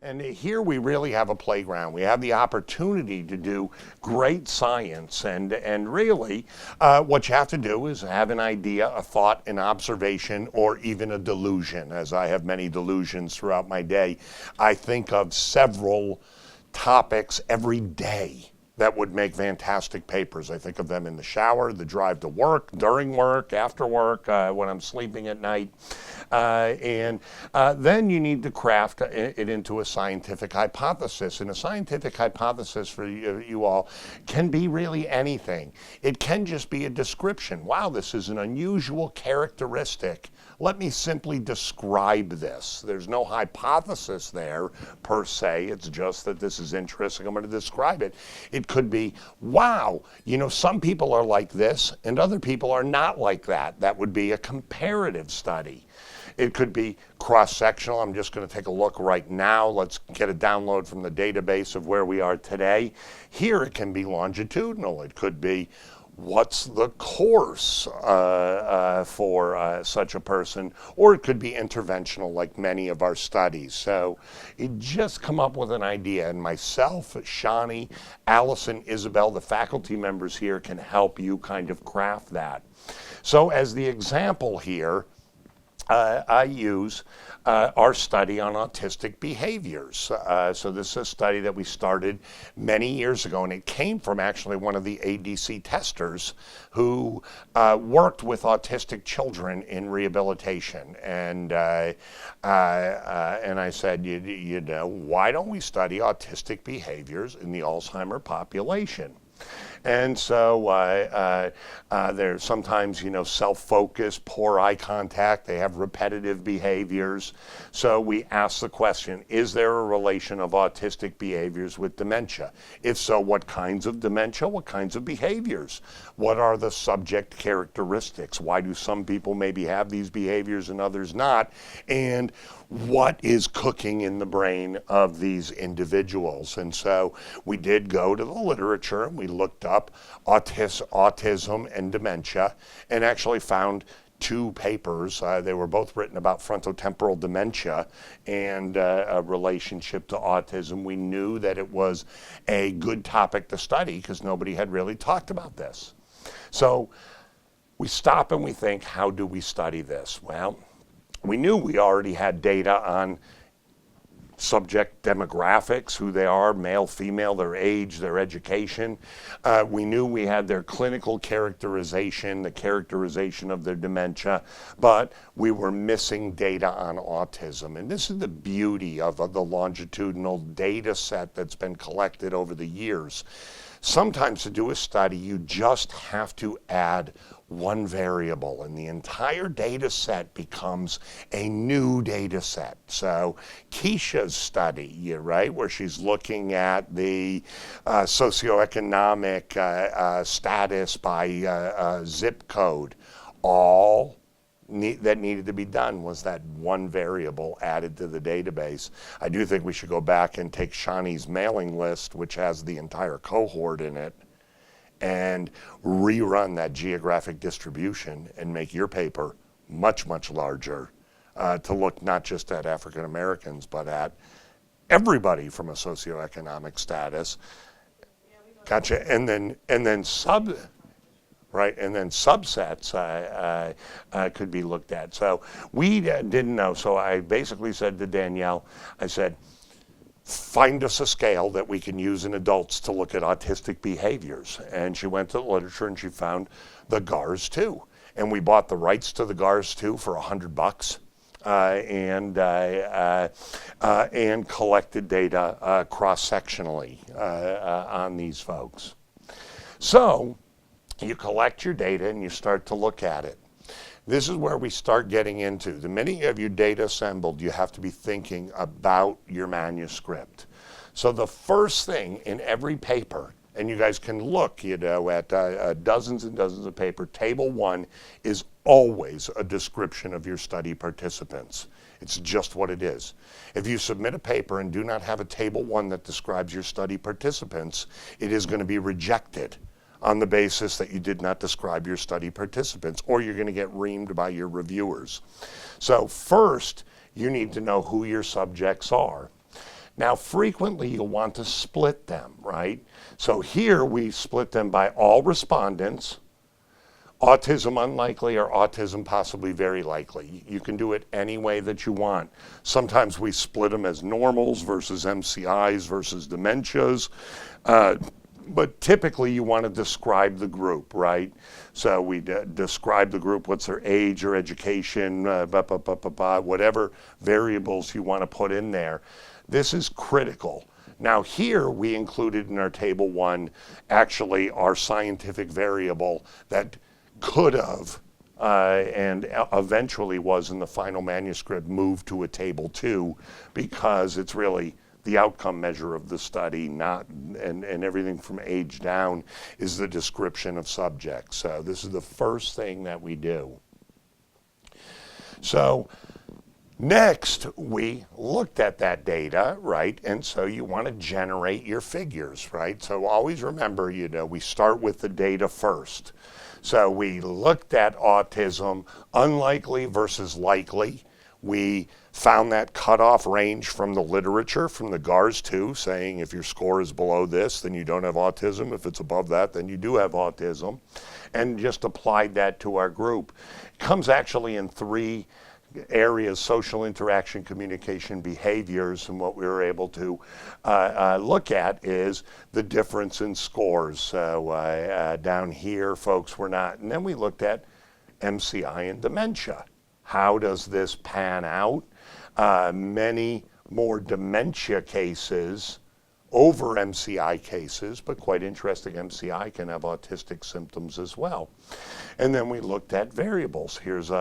And here we really have a playground. We have the opportunity to do great science, and really what you have to do is have an idea, a thought, an observation, or even a delusion. As I have many delusions throughout my day, I think of several topics every day that would make fantastic papers. I think of them in the shower, the drive to work, during work, after work, when I'm sleeping at night. And then you need to craft it into a scientific hypothesis. And a scientific hypothesis for you all can be really anything. It can just be a description. Wow, this is an unusual characteristic. Let me simply describe this. There's no hypothesis there per se. It's just that this is interesting. I'm going to describe it. It could be, wow, you know, some people are like this and other people are not like that. That would be a comparative study. It could be cross-sectional. I'm just going to take a look right now. Let's get a download from the database of where we are today. Here it can be longitudinal. It could be, what's the course for such a person? Or it could be interventional, like many of our studies. So it just come up with an idea, and myself, Shani, Allison, Isabel, the faculty members here can help you kind of craft that. So as the example here, I use our study on autistic behaviors. So this is a study that we started many years ago, and it came from actually one of the ADC testers who worked with autistic children in rehabilitation. And I said, you know, why don't we study autistic behaviors in the Alzheimer population? And so they're sometimes, you know, self-focused, poor eye contact, they have repetitive behaviors. So we ask the question, is there a relation of autistic behaviors with dementia? If so, what kinds of dementia? What kinds of behaviors? What are the subject characteristics? Why do some people maybe have these behaviors and others not? And what is cooking in the brain of these individuals? And so we did go to the literature and we looked up autism and dementia and actually found two papers. They were both written about frontotemporal dementia and a relationship to autism. We knew that it was a good topic to study because nobody had really talked about this. So we stop and we think, how do we study this? Well, we knew we already had data on subject demographics, who they are, male, female, their age, their education. We knew we had their clinical characterization, the characterization of their dementia, but we were missing data on autism. And this is the beauty of the longitudinal data set that's been collected over the years. Sometimes to do a study, you just have to add one variable and the entire data set becomes a new data set. So Keisha's study, right, where she's looking at the socioeconomic status by zip code, all that needed to be done was that one variable added to the database. I do think we should go back and take Shani's mailing list, which has the entire cohort in it, and rerun that geographic distribution and make your paper much, much larger to look not just at African Americans, but at everybody from a socioeconomic status. Gotcha. And then subsets could be looked at. So we didn't know. So I basically said to Danielle, I said, find us a scale that we can use in adults to look at autistic behaviors. And she went to the literature and she found the GARS-2. And we bought the rights to the GARS-2 for $100 and collected data cross-sectionally on these folks. So you collect your data and you start to look at it. This is where we start getting into the minute you have your data assembled, you have to be thinking about your manuscript. So the first thing in every paper, and you guys can look, you know, at dozens and dozens of paper, table 1 is always a description of your study participants. It's just what it is. If you submit a paper and do not have a table 1 that describes your study participants, it is going to be rejected on the basis that you did not describe your study participants, or you're going to get reamed by your reviewers. So first, you need to know who your subjects are. Now, frequently you'll want to split them, right? So here we split them by all respondents, autism unlikely or autism possibly very likely. You can do it any way that you want. Sometimes we split them as normals versus MCIs versus dementias. But typically you want to describe the group, right? So we describe the group, what's their age or education, whatever variables you want to put in there. This is critical. Now here we included in our table 1 actually our scientific variable that could have and eventually was in the final manuscript moved to a table 2 because it's really the outcome measure of the study, not and everything from age down is the description of subjects. So this is the first thing that we do. So next, we looked at that data, right? And so you want to generate your figures, right? So always remember, we start with the data first. So we looked at autism, unlikely versus likely. We found that cutoff range from the literature, from the GARS-2, saying if your score is below this, then you don't have autism. If it's above that, then you do have autism. And just applied that to our group. It comes actually in 3 areas: social interaction, communication, behaviors, and what we were able to look at is the difference in scores. So down here, folks were not, and then we looked at MCI and dementia. How does this pan out? Many more dementia cases over MCI cases, but quite interesting, MCI can have autistic symptoms as well. And then we looked at variables. Here's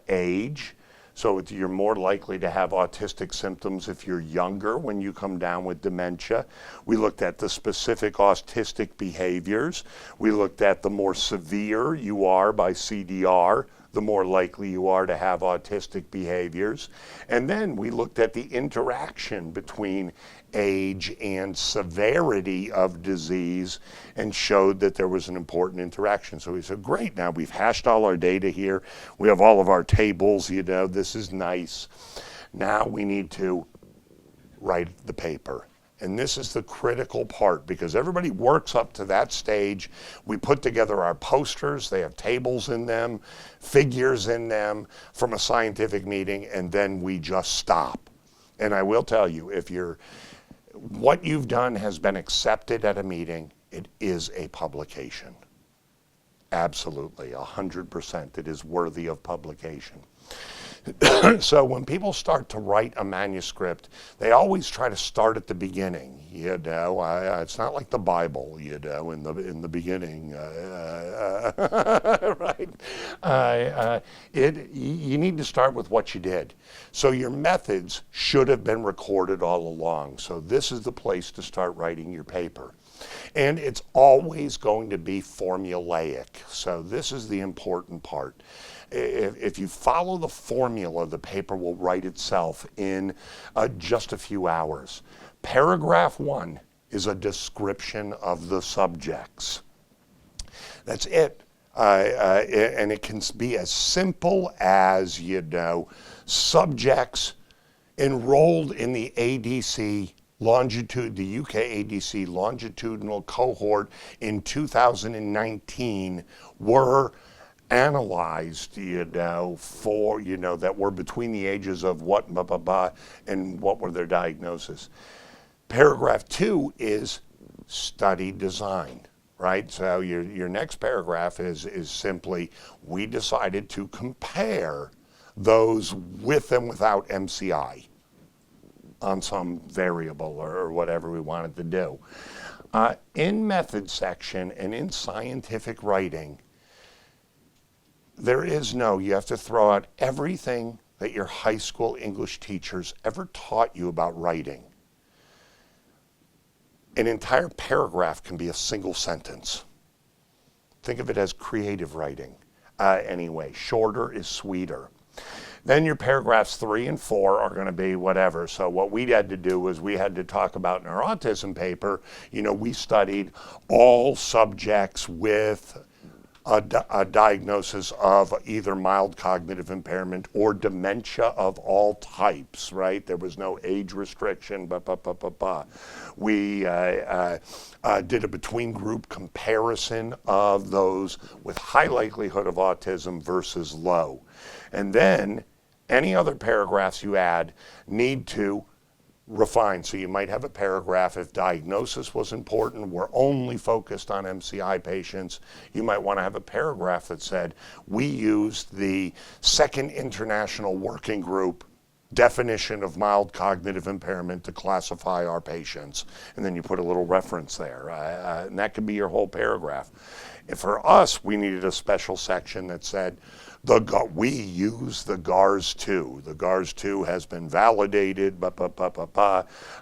age. So you're more likely to have autistic symptoms if you're younger when you come down with dementia. We looked at the specific autistic behaviors. We looked at the more severe you are by CDR, the more likely you are to have autistic behaviors. And then we looked at the interaction between age and severity of disease and showed that there was an important interaction. So we said, great, now we've hashed all our data here. We have all of our tables, this is nice. Now we need to write the paper. And this is the critical part because everybody works up to that stage. We put together our posters. They have tables in them, figures in them from a scientific meeting, and then we just stop. And I will tell you, what you've done has been accepted at a meeting, it is a publication. Absolutely, 100%. It is worthy of publication. So when people start to write a manuscript, they always try to start at the beginning. It's not like the Bible, in the beginning, right? You need to start with what you did. So your methods should have been recorded all along. So this is the place to start writing your paper. And it's always going to be formulaic. So this is the important part. If you follow the formula, the paper will write itself in just a few hours. Paragraph 1 is a description of the subjects. That's it. And it can be as simple as, subjects enrolled in the ADC the UK ADC longitudinal cohort in 2019 were analyzed, for, that were between the ages of what, and what were their diagnosis. Paragraph 2 is study design, right? So your next paragraph is simply, we decided to compare those with and without MCI on some variable or whatever we wanted to do. In method section and in scientific writing, you have to throw out everything that your high school English teachers ever taught you about writing. An entire paragraph can be a single sentence. Think of it as creative writing. Anyway, shorter is sweeter. Then your paragraphs 3 and 4 are going to be whatever. So what we had to do was we had to talk about in our autism paper, we studied all subjects with a diagnosis of either mild cognitive impairment or dementia of all types, right? There was no age restriction, We did a between group comparison of those with high likelihood of autism versus low. And then any other paragraphs you add need to refine. So you might have a paragraph if diagnosis was important, we're only focused on MCI patients. You might want to have a paragraph that said, we used the Second International Working Group definition of mild cognitive impairment to classify our patients. And then you put a little reference there. And that could be your whole paragraph. And for us, we needed a special section that said, we use the GARS-2. The GARS-2 has been validated,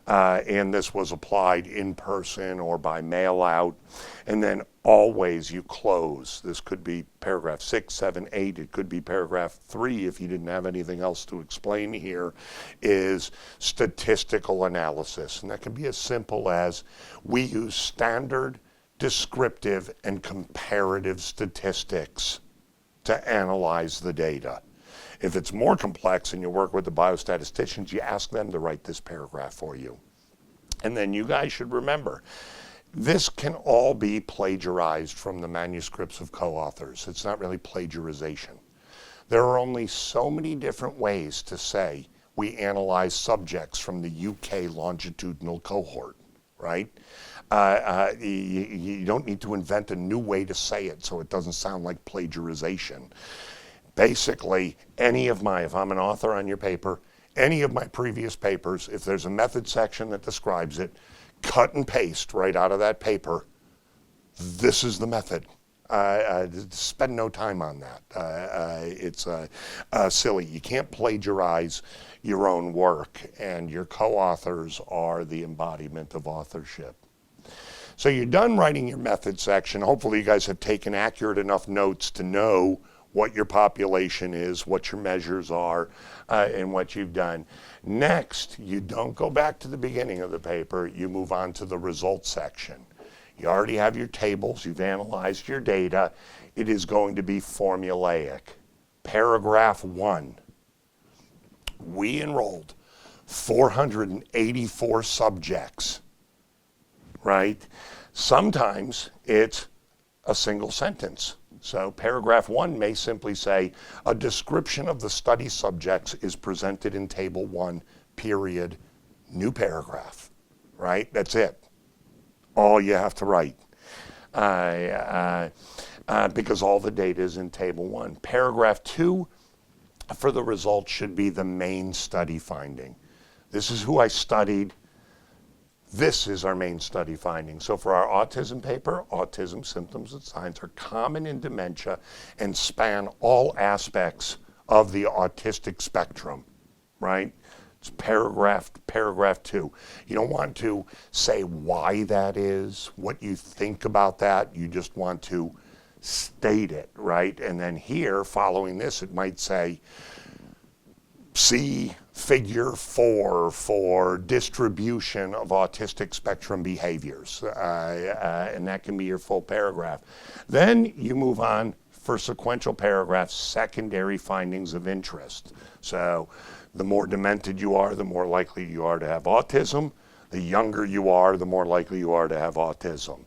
and this was applied in person or by mail out. And then always you close. This could be paragraph 6, 7, 8. It could be paragraph 3 if you didn't have anything else to explain here, is statistical analysis. And that can be as simple as we use standard, descriptive, and comparative statistics to analyze the data. If it's more complex and you work with the biostatisticians, you ask them to write this paragraph for you. And then you guys should remember, this can all be plagiarized from the manuscripts of co-authors. It's not really plagiarization. There are only so many different ways to say we analyze subjects from the UK longitudinal cohort, right? You don't need to invent a new way to say it so it doesn't sound like plagiarization. Basically, if I'm an author on your paper, any of my previous papers, if there's a method section that describes it, cut and paste right out of that paper. This is the method. Spend no time on that. It's silly. You can't plagiarize your own work, and your co-authors are the embodiment of authorship. So you're done writing your method section. Hopefully you guys have taken accurate enough notes to know what your population is, what your measures are, and what you've done. Next, you don't go back to the beginning of the paper. You move on to the results section. You already have your tables. You've analyzed your data. It is going to be formulaic. Paragraph 1. We enrolled 484 subjects, right? Sometimes it's a single sentence. So paragraph 1 may simply say, a description of the study subjects is presented in table 1, period, new paragraph, right? That's it. All you have to write. Because all the data is in table 1. Paragraph 2 for the results should be the main study finding. This is who I studied. This is our main study finding. So for our autism paper, autism symptoms and signs are common in dementia and span all aspects of the autistic spectrum, right? It's paragraph 2. You don't want to say why that is, what you think about that. You just want to state it, right? And then here, following this, it might say, see figure 4 for distribution of autistic spectrum behaviors. And that can be your full paragraph. Then you move on for sequential paragraphs, secondary findings of interest. So the more demented you are, the more likely you are to have autism. The younger you are, the more likely you are to have autism.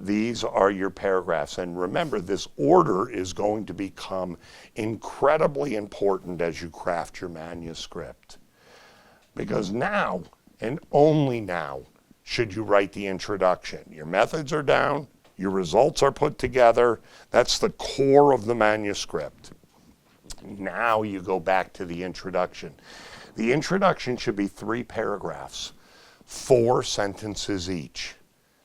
These are your paragraphs. And remember, this order is going to become incredibly important as you craft your manuscript. Because now, and only now, should you write the introduction. Your methods are down, your results are put together. That's the core of the manuscript. Now you go back to the introduction. The introduction should be 3 paragraphs, 4 sentences each.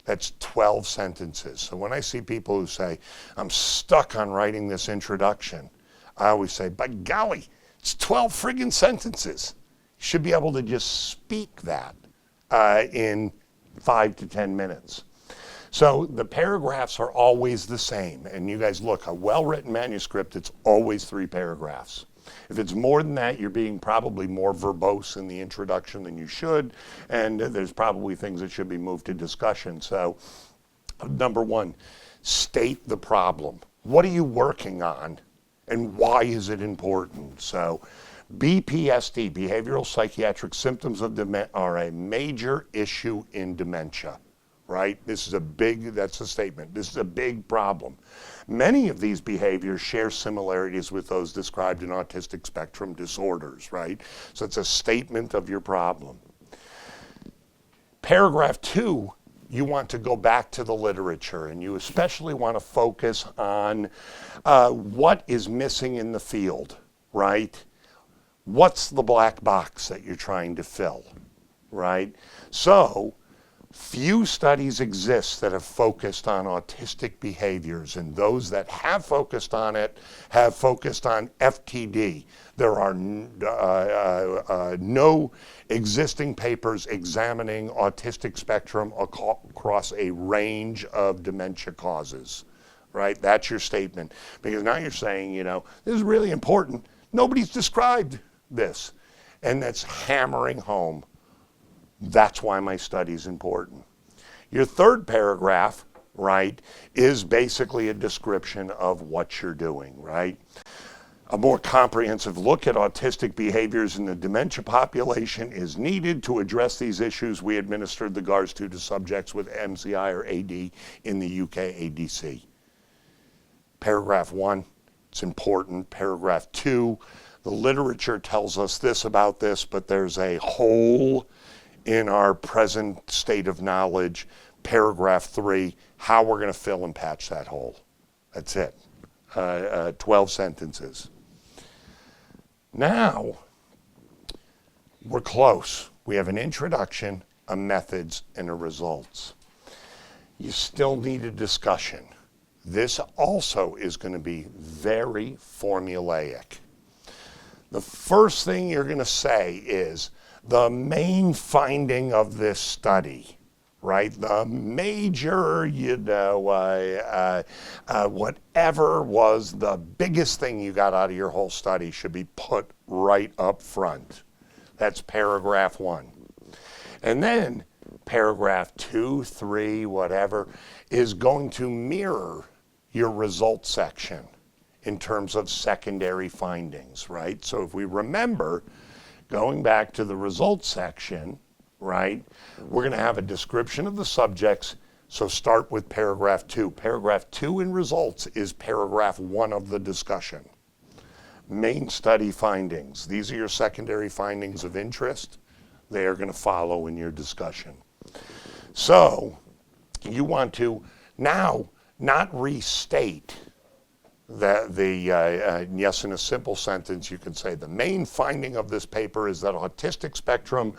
That's 12 sentences. So when I see people who say, I'm stuck on writing this introduction, I always say, by golly, it's 12 friggin' sentences. You should be able to just speak that in 5 to 10 minutes. So the paragraphs are always the same. And you guys look, a well-written manuscript, it's always 3 paragraphs. If it's more than that, you're being probably more verbose in the introduction than you should, and there's probably things that should be moved to discussion. So, number 1, state the problem. What are you working on? And why is it important? So BPSD, behavioral psychiatric symptoms of dementia, are a major issue in dementia, right? This is a big, that's a statement. This is a big problem. Many of these behaviors share similarities with those described in autistic spectrum disorders, right? So it's a statement of your problem. Paragraph 2, you want to go back to the literature, and you especially want to focus on what is missing in the field, right? What's the black box that you're trying to fill, right? So few studies exist that have focused on autistic behaviors, and those that have focused on it have focused on FTD. There are no existing papers examining autistic spectrum across a range of dementia causes, right? That's your statement. Because now you're saying, you know, this is really important. Nobody's described this. And that's hammering home. That's why my study is important. Your third paragraph, right, is basically a description of what you're doing, right? A more comprehensive look at autistic behaviors in the dementia population is needed. To address these issues, we administered the GARS-2 to subjects with MCI or AD in the UK ADC. Paragraph 1, it's important. Paragraph 2, the literature tells us this about this, but there's a hole in our present state of knowledge. Paragraph 3, how we're going to fill and patch that hole. That's it. 12 sentences. Now, we're close. We have an introduction, a methods, and a results. You still need a discussion. This also is going to be very formulaic. The first thing you're going to say is the main finding of this study, right? The major, whatever was the biggest thing you got out of your whole study should be put right up front. That's paragraph 1. And then paragraph 2, 3, whatever, is going to mirror your results section in terms of secondary findings, right? So if we remember, going back to the results section, right, we're going to have a description of the subjects. So start with paragraph 2. Paragraph 2 in results is paragraph 1 of the discussion. Main study findings. These are your secondary findings of interest. They are going to follow in your discussion. So you want to now not restate yes, in a simple sentence, you can say the main finding of this paper is that autistic spectrum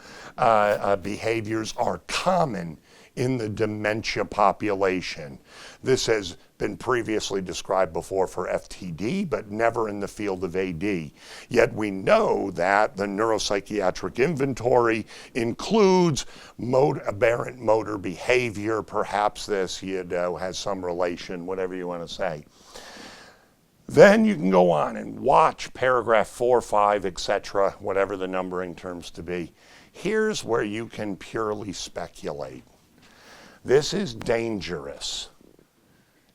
behaviors are common in the dementia population. This has been previously described before for FTD, but never in the field of AD. Yet we know that the neuropsychiatric inventory includes aberrant motor behavior. Perhaps this has some relation, whatever you want to say. Then you can go on and watch paragraph 4, 5, etc., whatever the numbering terms to be. Here's where you can purely speculate. This is dangerous.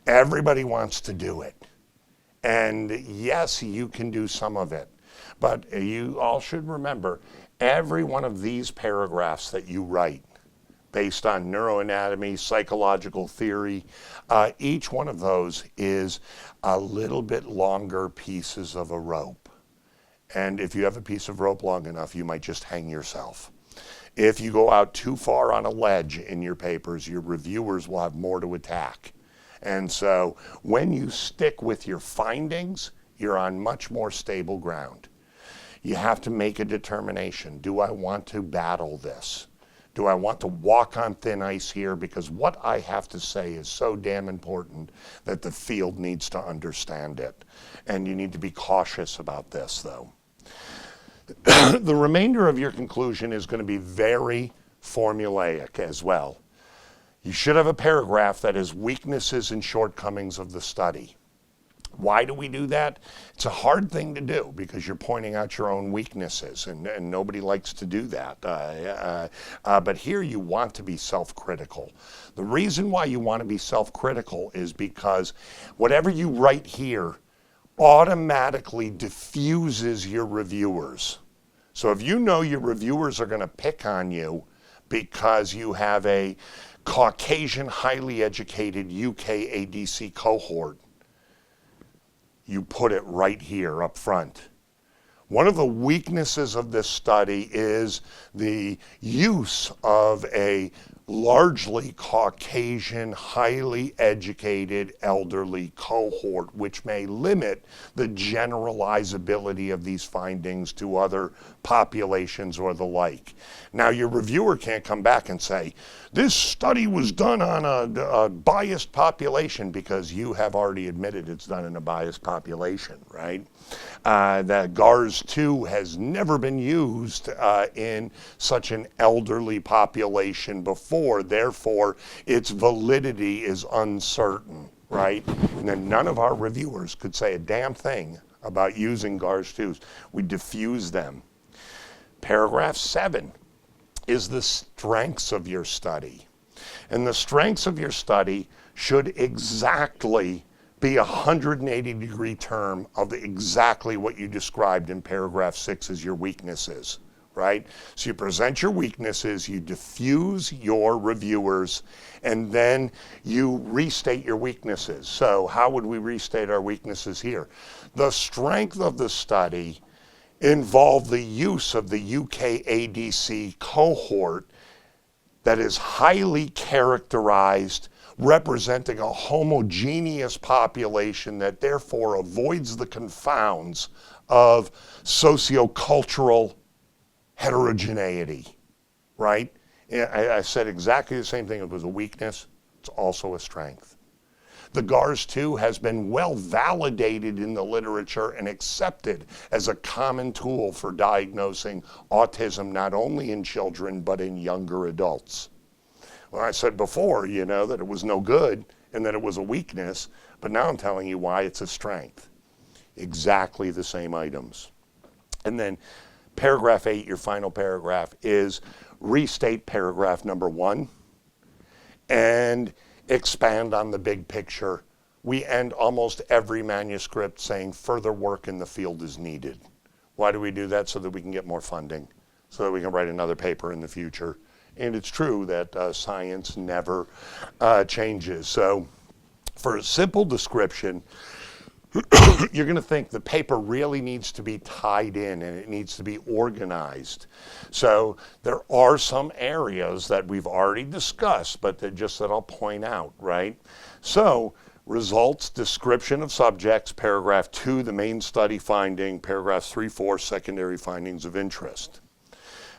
Everybody wants to do it. And yes, you can do some of it. But you all should remember, every one of these paragraphs that you write, based on neuroanatomy, psychological theory, each one of those is a little bit longer pieces of a rope. And if you have a piece of rope long enough, you might just hang yourself. If you go out too far on a ledge in your papers, your reviewers will have more to attack. And so when you stick with your findings, you're on much more stable ground. You have to make a determination. Do I want to battle this? Do I want to walk on thin ice here? Because what I have to say is so damn important that the field needs to understand it. And you need to be cautious about this, though. The remainder of your conclusion is going to be very formulaic as well. You should have a paragraph that is weaknesses and shortcomings of the study. Why do we do that? It's a hard thing to do because you're pointing out your own weaknesses, and nobody likes to do that. But here you want to be self-critical. The reason why you want to be self-critical is because whatever you write here automatically diffuses your reviewers. So if you know your reviewers are going to pick on you because you have a Caucasian, highly educated UK ADC cohort, you put it right here up front. One of the weaknesses of this study is the use of a largely Caucasian, highly educated elderly cohort, which may limit the generalizability of these findings to other populations or the like. Now, your reviewer can't come back and say, this study was done on a biased population, because you have already admitted it's done in a biased population, right? That GARS-2 has never been used in such an elderly population before, therefore its validity is uncertain, right? And then none of our reviewers could say a damn thing about using GARS-2s. We diffuse them. Paragraph 7 is the strengths of your study. And the strengths of your study should exactly be a 180-degree term of exactly what you described in paragraph 6 as your weaknesses, right? So you present your weaknesses, you diffuse your reviewers, and then you restate your weaknesses. So how would we restate our weaknesses here? The strength of the study involved the use of the UK ADC cohort that is highly characterized, representing a homogeneous population that therefore avoids the confounds of sociocultural heterogeneity, right? I said exactly the same thing. It was a weakness. It's also a strength. The GARS-2 has been well validated in the literature and accepted as a common tool for diagnosing autism, not only in children, but in younger adults. Well, I said before, that it was no good and that it was a weakness, but now I'm telling you why it's a strength. Exactly the same items. And then paragraph 8, your final paragraph, is restate paragraph number 1 and expand on the big picture. We end almost every manuscript saying further work in the field is needed. Why do we do that? So that we can get more funding, so that we can write another paper in the future. And it's true that science never changes. So for a simple description, you're going to think the paper really needs to be tied in and it needs to be organized. So there are some areas that we've already discussed, but that I'll point out, right? So results, description of subjects, paragraph 2, the main study finding, paragraphs 3, 4, secondary findings of interest.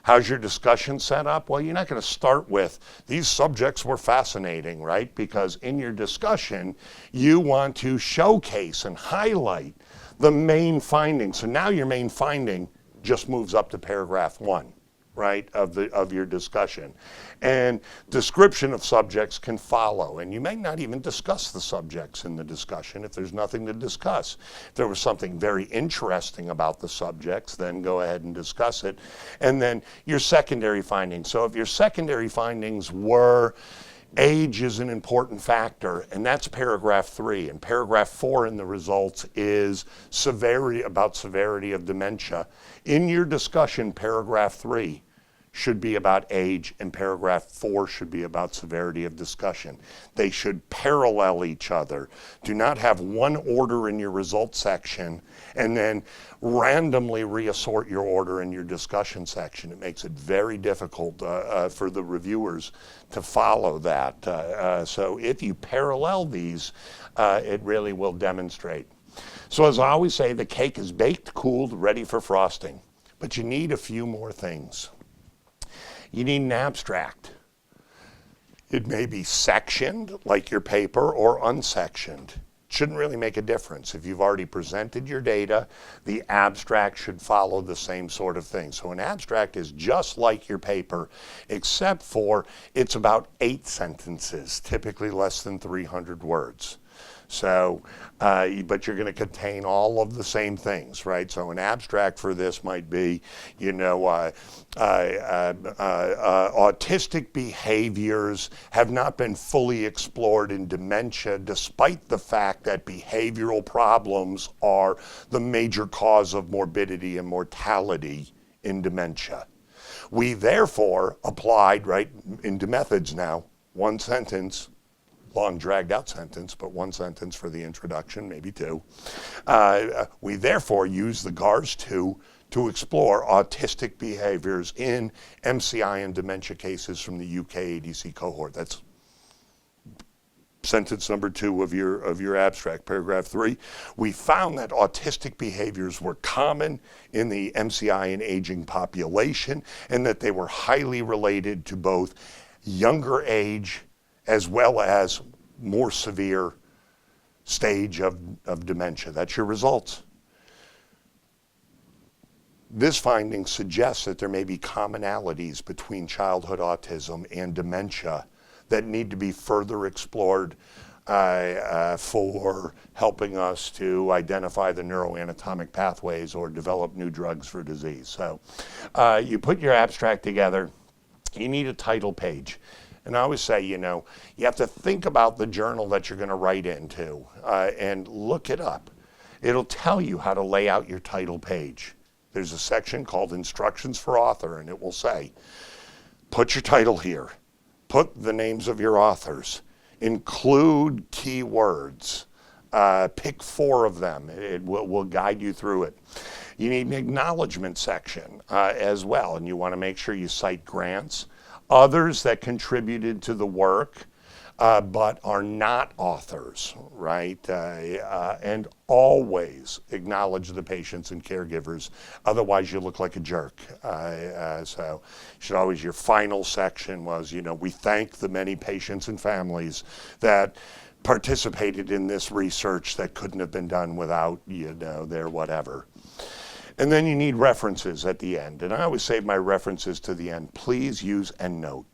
How's your discussion set up? Well, you're not going to start with, these subjects were fascinating, right? Because in your discussion, you want to showcase and highlight the main findings. So now your main finding just moves up to paragraph 1, right, of your discussion. And description of subjects can follow. And you may not even discuss the subjects in the discussion if there's nothing to discuss. If there was something very interesting about the subjects, then go ahead and discuss it. And then your secondary findings. So if your secondary findings were age is an important factor, and that's paragraph 3. And paragraph 4 in the results is severity of dementia. In your discussion, paragraph 3 should be about age, and paragraph 4 should be about severity of discussion. They should parallel each other. Do not have one order in your results section and then randomly reassort your order in your discussion section. It makes it very difficult for the reviewers to follow that. So if you parallel these, it really will demonstrate. So as I always say, the cake is baked, cooled, ready for frosting. But you need a few more things. You need an abstract. It may be sectioned, like your paper, or unsectioned. Shouldn't really make a difference. If you've already presented your data, the abstract should follow the same sort of thing. So an abstract is just like your paper, except for it's about 8 sentences, typically less than 300 words. So, but you're going to contain all of the same things, right? So an abstract for this might be, autistic behaviors have not been fully explored in dementia, despite the fact that behavioral problems are the major cause of morbidity and mortality in dementia. We therefore applied, right, into methods now, one sentence, long dragged out sentence, but one sentence for the introduction, maybe two. We therefore use the GARS-2 to explore autistic behaviors in MCI and dementia cases from the UK ADC cohort. That's sentence number 2 of your abstract, paragraph 3. We found that autistic behaviors were common in the MCI and aging population, and that they were highly related to both younger age as well as more severe stage of dementia. That's your results. This finding suggests that there may be commonalities between childhood autism and dementia that need to be further explored for helping us to identify the neuroanatomic pathways or develop new drugs for disease. So you put your abstract together, you need a title page. And I always say, you have to think about the journal that you're going to write into and look it up. It'll tell you how to lay out your title page. There's a section called Instructions for Author, and it will say, put your title here. Put the names of your authors. Include keywords. Pick 4 of them. It will guide you through it. You need an acknowledgement section as well, and you want to make sure you cite grants, others that contributed to the work, but are not authors, right? And always acknowledge the patients and caregivers. Otherwise, you look like a jerk. So you should always, your final section was, we thank the many patients and families that participated in this research that couldn't have been done without, their whatever. And then you need references at the end. And I always save my references to the end. Please use EndNote.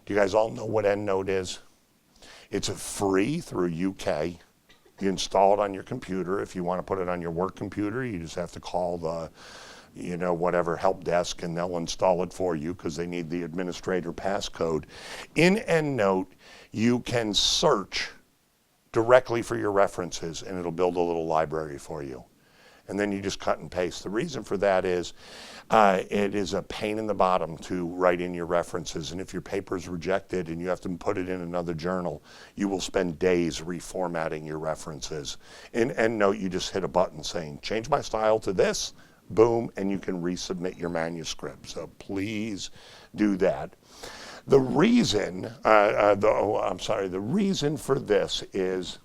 Do you guys all know what EndNote is? It's free through UK. You install it on your computer. If you want to put it on your work computer, you just have to call the, whatever help desk, and they'll install it for you because they need the administrator passcode. In EndNote, you can search directly for your references, and it'll build a little library for you. And then you just cut and paste. The reason for that is it is a pain in the bottom to write in your references. And if your paper is rejected and you have to put it in another journal, you will spend days reformatting your references. In EndNote, you just hit a button saying, change my style to this, boom, and you can resubmit your manuscript. So please do that. The reason, the reason for this is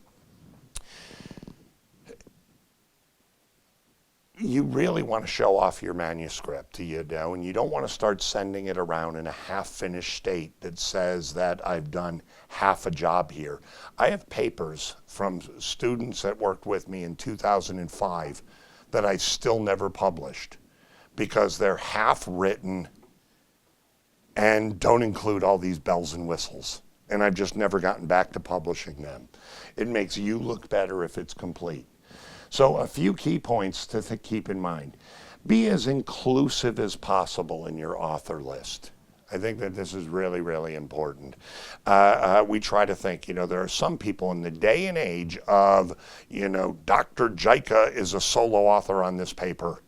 you really want to show off your manuscript, and you don't want to start sending it around in a half-finished state that says that I've done half a job here. I have papers from students that worked with me in 2005 that I still never published because they're half-written and don't include all these bells and whistles. And I've just never gotten back to publishing them. It makes you look better if it's complete. So a few key points to keep in mind. Be as inclusive as possible in your author list. I think that this is really, really important. We try to think, there are some people in the day and age of, Dr. Jicha is a solo author on this paper,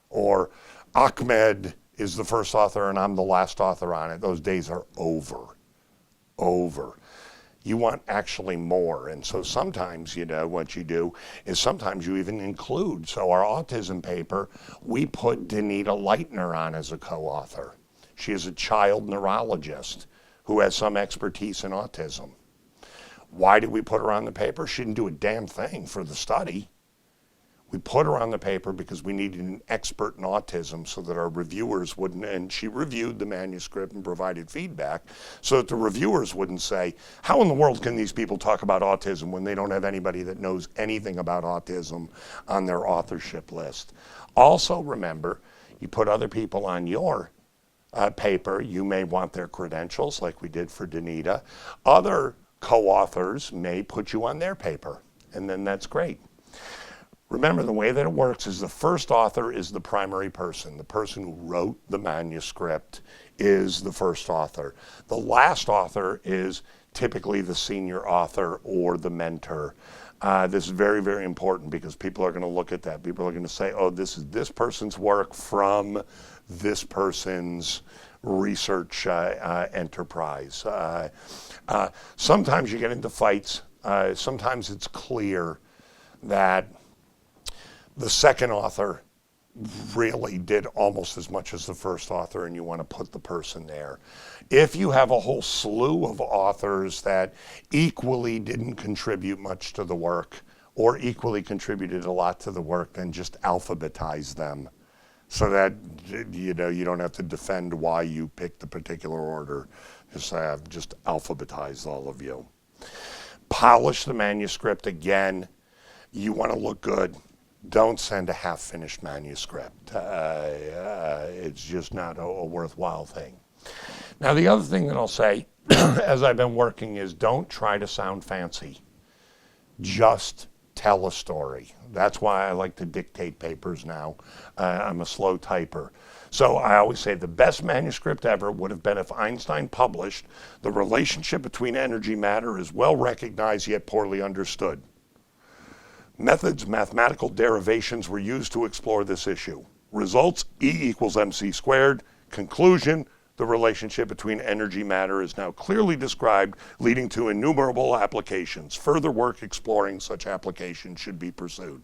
or Ahmed is the first author and I'm the last author on it. Those days are over. You want actually more. And so sometimes, what you do is sometimes you even include. So our autism paper, we put Danita Leitner on as a co-author. She is a child neurologist who has some expertise in autism. Why did we put her on the paper? She didn't do a damn thing for the study. We put her on the paper because we needed an expert in autism so that our reviewers wouldn't, and she reviewed the manuscript and provided feedback so that the reviewers wouldn't say, how in the world can these people talk about autism when they don't have anybody that knows anything about autism on their authorship list? Also remember, you put other people on your paper, you may want their credentials like we did for Danita. Other co-authors may put you on their paper. and then that's great. Remember, the way that it works is the first author is the primary person. The person who wrote the manuscript is the first author. The last author is typically the senior author or the mentor. This is very, very important because people are going to look at that. People are going to say, oh, this is this person's work from this person's research enterprise. Sometimes you get into fights. Sometimes it's clear that the second author really did almost as much as the first author, and you want to put the person there. If you have a whole slew of authors that equally didn't contribute much to the work or equally contributed a lot to the work, then just alphabetize them so that you don't have to defend why you picked the particular order. Just alphabetize all of you. Polish the manuscript. Again, you want to look good. Don't send a half-finished manuscript. It's just not a worthwhile thing. Now, the other thing that I'll say as I've been working is don't try to sound fancy. Just tell a story. That's why I like to dictate papers now. I'm a slow typer. So I always say the best manuscript ever would have been if Einstein published "The relationship between energy and matter is well recognized yet poorly understood. Methods, mathematical derivations were used to explore this issue. Results, E = mc squared. Conclusion, the relationship between energy and matter is now clearly described, leading to innumerable applications. Further work exploring such applications should be pursued."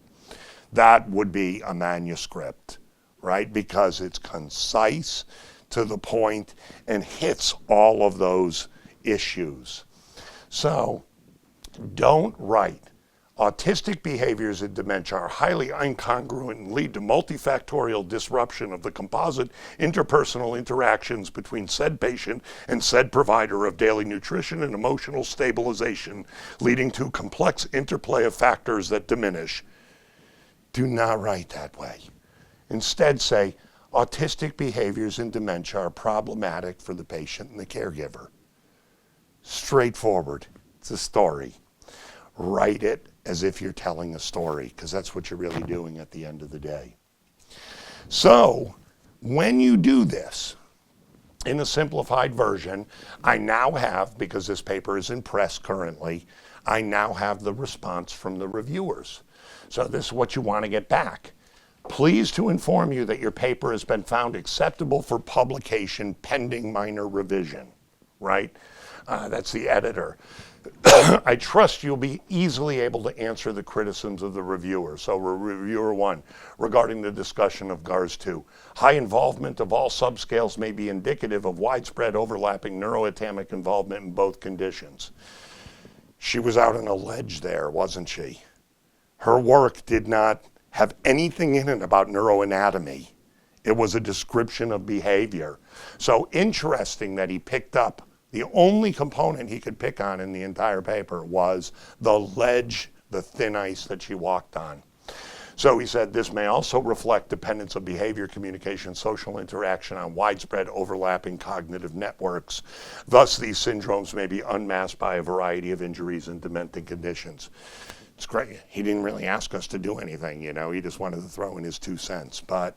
That would be a manuscript, right? Because it's concise, to the point, and hits all of those issues. So don't write "Autistic behaviors in dementia are highly incongruent and lead to multifactorial disruption of the composite interpersonal interactions between said patient and said provider of daily nutrition and emotional stabilization, leading to complex interplay of factors that diminish." Do not write that way. Instead say, "Autistic behaviors in dementia are problematic for the patient and the caregiver." Straightforward. It's a story. Write it as if you're telling a story, because that's what you're really doing at the end of the day. So when you do this in a simplified version, I now have, because this paper is in press currently, I now have the response from the reviewers. So this is what you want to get back. Pleased to inform you that your paper has been found acceptable for publication pending minor revision, right? That's the editor. I trust you'll be easily able to answer the criticisms of the reviewer. So reviewer 1, regarding the discussion of GARS 2. High involvement of all subscales may be indicative of widespread overlapping neuroanatomic involvement in both conditions. She was out on a ledge there, wasn't she? Her work did not have anything in it about neuroanatomy. It was a description of behavior. So interesting that he picked up the only component he could pick on in the entire paper was the ledge, the thin ice that she walked on. So he said, this may also reflect dependence of behavior, communication, social interaction on widespread overlapping cognitive networks. Thus, these syndromes may be unmasked by a variety of injuries and dementing conditions. It's great. He didn't really ask us to do anything, he just wanted to throw in his 2 cents. But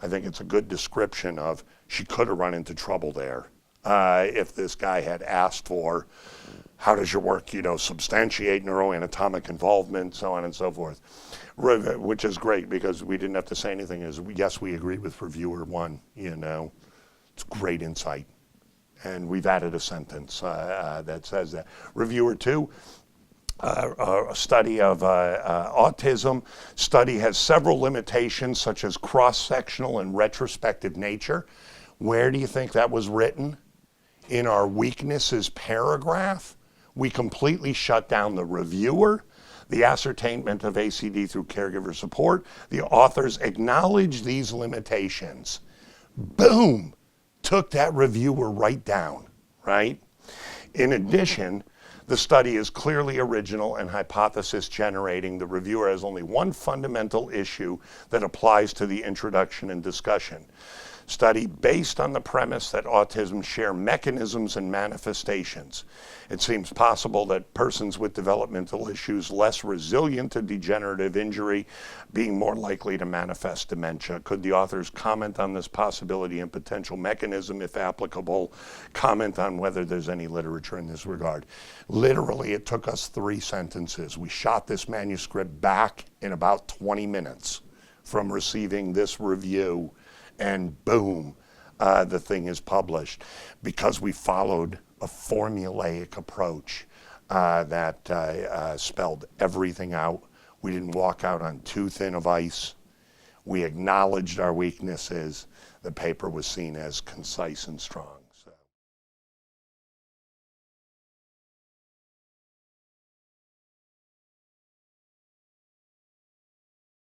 I think it's a good description of she could have run into trouble there. If this guy had asked for, how does your work, substantiate neuroanatomic involvement, so on and so forth, which is great because we didn't have to say anything. Yes, we agree with reviewer 1, it's great insight. And we've added a sentence that says that. Reviewer 2, a study of autism. Study has several limitations such as cross-sectional and retrospective nature. Where do you think that was written? In our weaknesses paragraph. We completely shut down the reviewer, the ascertainment of ACD through caregiver support. The authors acknowledge these limitations. Boom! Took that reviewer right down, right? In addition, the study is clearly original and hypothesis generating. The reviewer has only one fundamental issue that applies to the introduction and discussion. study based on the premise that autism share mechanisms and manifestations. It seems possible that persons with developmental issues less resilient to degenerative injury being more likely to manifest dementia. Could the authors comment on this possibility and potential mechanism if applicable? Comment on whether there's any literature in this regard. Literally, it took us 3 sentences. We shot this manuscript back in about 20 minutes from receiving this review, and boom, the thing is published, because we followed a formulaic approach that spelled everything out. We didn't walk out on too thin of ice. We acknowledged our weaknesses. The paper was seen as concise and strong.